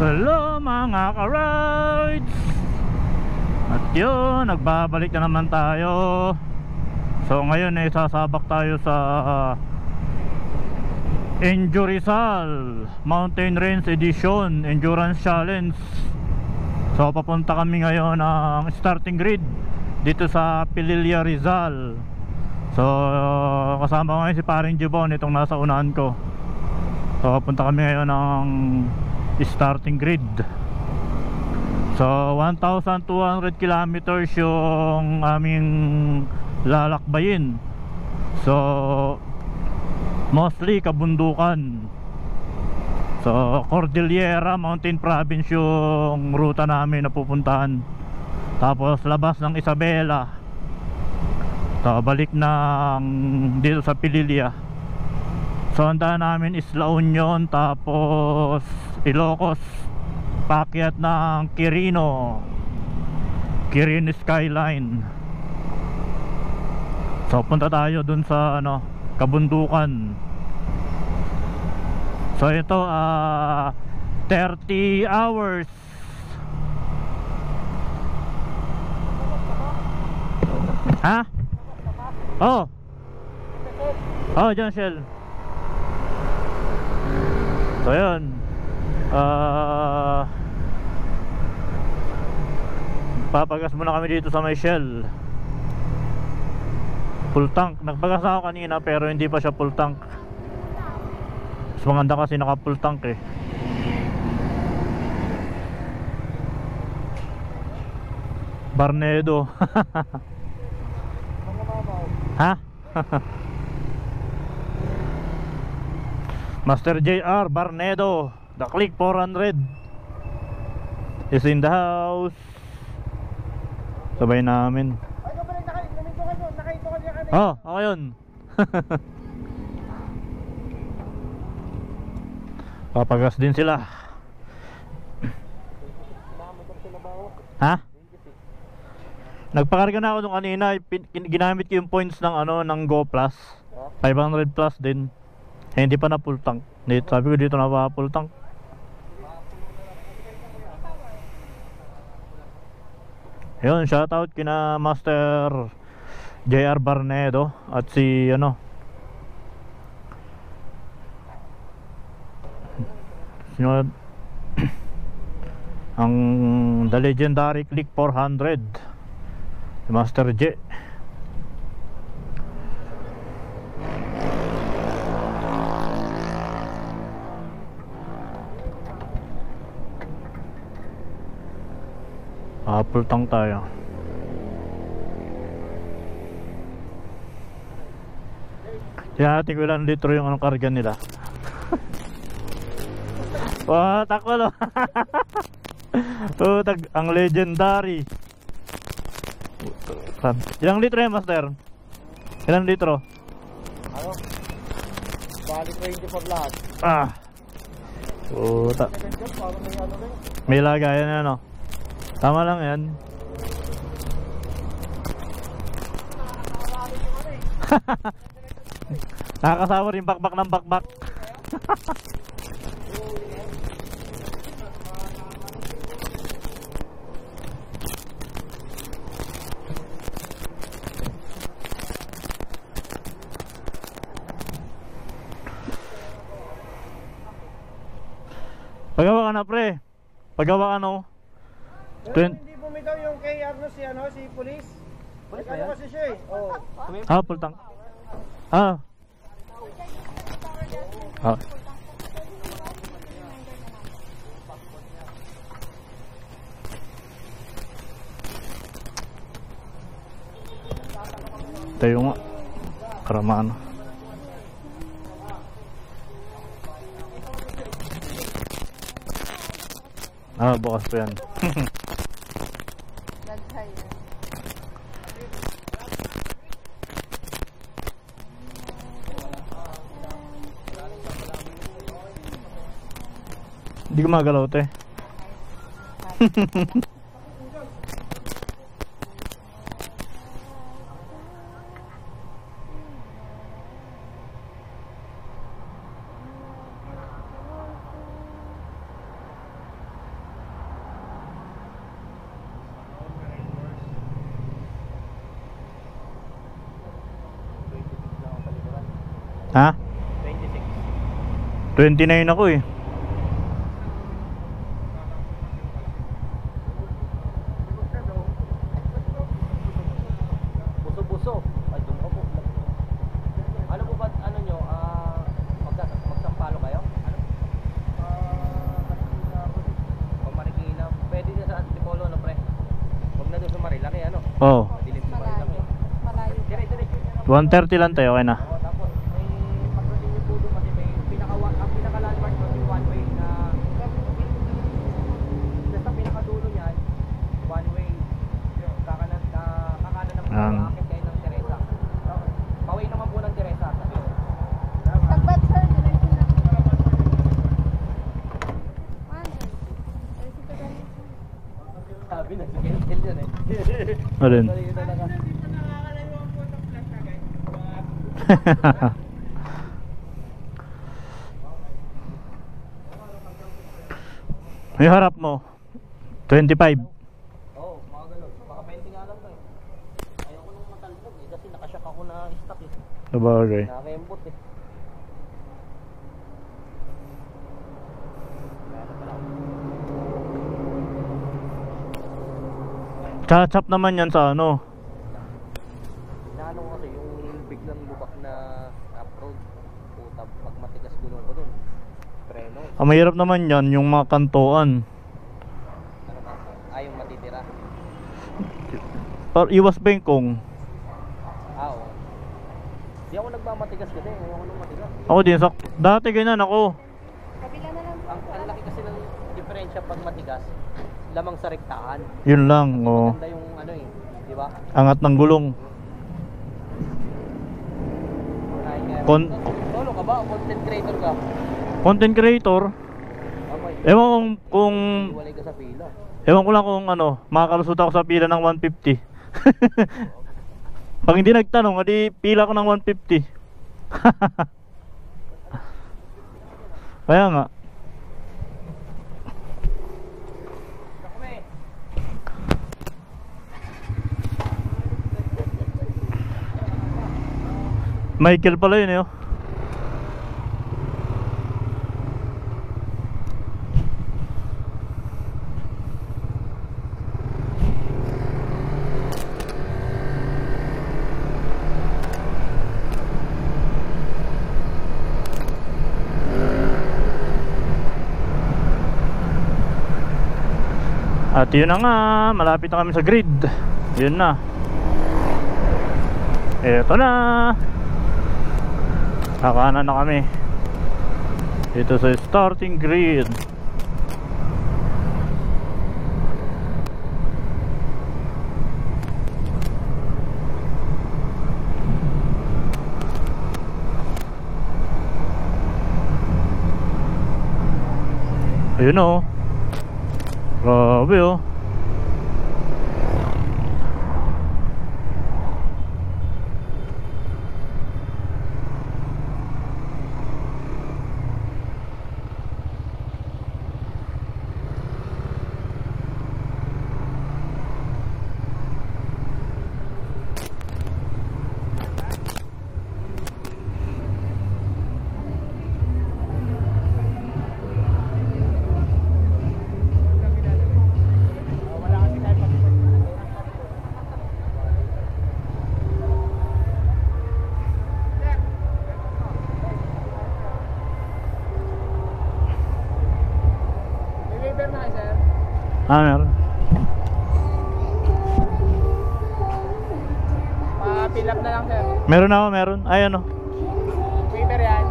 Hello mga ka-rides! At yun, nagbabalik na naman tayo. So ngayon ay sasabak tayo sa Enjo Rizal Mountain Range Edition Endurance Challenge. So papunta kami ngayon ng starting grid dito sa Pililla, Rizal. So kasama ko ngayon si paring Jibon, itong nasa unahan ko. So papunta kami ngayon ng starting grid. So 1,200 kilometers yung aming lalakbayin. So mostly kabundukan. So Cordillera Mountain Province yung ruta namin na pupuntahan. Tapos labas ng Isabela. So balik ng dito sa Pililla. So ang daan namin is La Union, tapos Ilocos, paakyat ng Quirino Skyline. So punta tayo dun sa kabundukan. So ito 30 hours. Ha? Oh, John Shell. So yun, papagas muna kami dito sa may Shell. Full tank. Nagpagas ako kanina pero hindi pa siya full tank. Mas maganda kasi naka full tank eh. Barnedo. Ha? Master JR Barnedo, the Click 400 is in the house. Sabay namin. Oh, ako yun. Papagas din sila. Ha? Nagpakarga na ako nung kanina. Ginamit ko yung points ng Go Plus 500 plus din. Hindi pa na full tank. Sabi ko dito na pa full tank. Yun, shoutout kina Master JR Barnedo at si ang the legendary Click 400, si Master J. Full tank tayo. Natin ko ilang litro yung karga nila. Oh, takol. Oh, ang legendary. Ilang litro yan, Master? Ilang litro? Bali 20 for lahat. Puta. May lagayan na tama lang yan. Nakakasama rin bakbak ng bakbak. Pagawa ka na, pre. Pagawa ka hindi bumitaw yung KR si police. Police ba yan? Kasi siya eh. Full tank. Tayo nga. Karamaan. Bukas pa yan. Hindi ko magalaw te. 29 ako eh. Buso-buso. Ay, doon pa po. Ano po ba, ano nyo, magsampalo kayo? Ano? Marikina. Pwede niya sa Antipolo, ano pre? Huwag na doon sa Marilaki, ano? Oh, Dilim sa Marilaki. Malayo. Dire-diretso nyo na. 130 lang tayo, okay na. Oo, tapos may pagdating po doon kasi may ang pinaka-landmark doon yung one way na basta pinakadulo niyan, one way. Kakanan ng Ang- akit kayo ng Teresa. Paway naman po ng Teresa. Tagbat sir, diretso na. Sabi na si Kentel yun eh. Alin? Dali yun na lang. May harap mo 25. Oo, mga ganun. Baka 20 nga lang to eh. Ayoko nung matalbog eh kasi nakashock ako na stock eh. Sabagay. Nakakembot eh. Chachap naman yan sa ano. Inaano ko kasi yung biglang lubak na off-road. Puta, pag matigas gulong ko dun. Preno. Ang mahirap naman yan yung mga kantuan. Ano ba? Yung matitira. Iwas bengkong. Oo. Di ako nagmamatigas kasi. Ayoko nung matigas. Ako din dati ganyan ako. Kabila na lang. Ang laki kasi ng diferensya pag matigas. Lamang sa rektaan. Yun lang, oh. Maganda yung ano eh. Di ba? Angat ng gulong. Solo ka ba? O content creator ka? Content creator. Okay. Ewan kung Iwalay ka sa pila. ewan ko lang kung ano, makakalusot ako sa pila ng 150. Pag hindi nagtanong, adi pila ko ng 150. Kaya nga. Michael pala yun eh, oh. At yun na nga, malapit na kami sa grid. Yun na. Eto na. Kakanan na kami dito sa starting grid. Ayun o. Grabe o. Meron. Pa-fill up na lang, sir. Meron ako, meron. Ay ano. Waiver yan.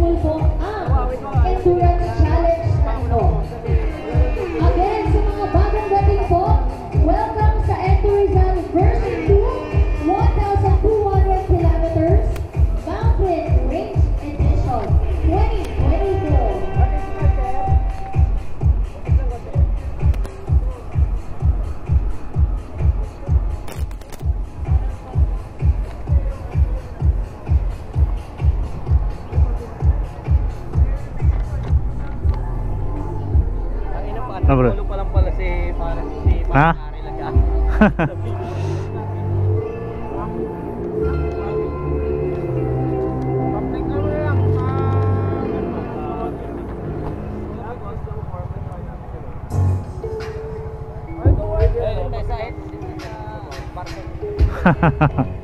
successful po ang endurance challenge na ito. Again, sa mga bagong dating po, welcome sa Eto Rizal version 2, 1,200 kilometers, Mountain Range Edition 2024. Ang ina pa, Ah, bro. tulog pa lang pala si Ha? Pare Laga. Eh, yung nasa parking.